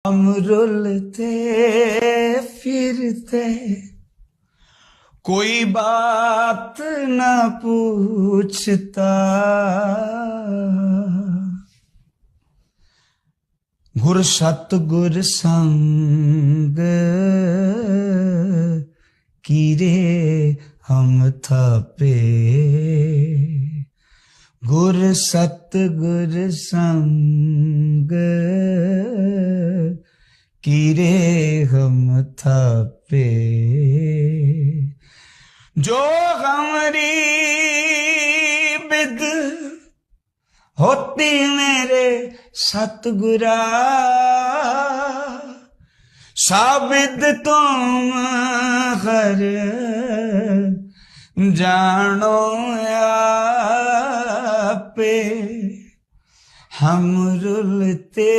हम रुलते फिरते कोई बात न पूछता, गुर सतगुर संग कीरे हम थापे, गुर सतगुर संग कीरे हम थापे। जो हमारी बिद होती मेरे सतगुरा, साबिद तुम हर जानो आपे। हम रुलते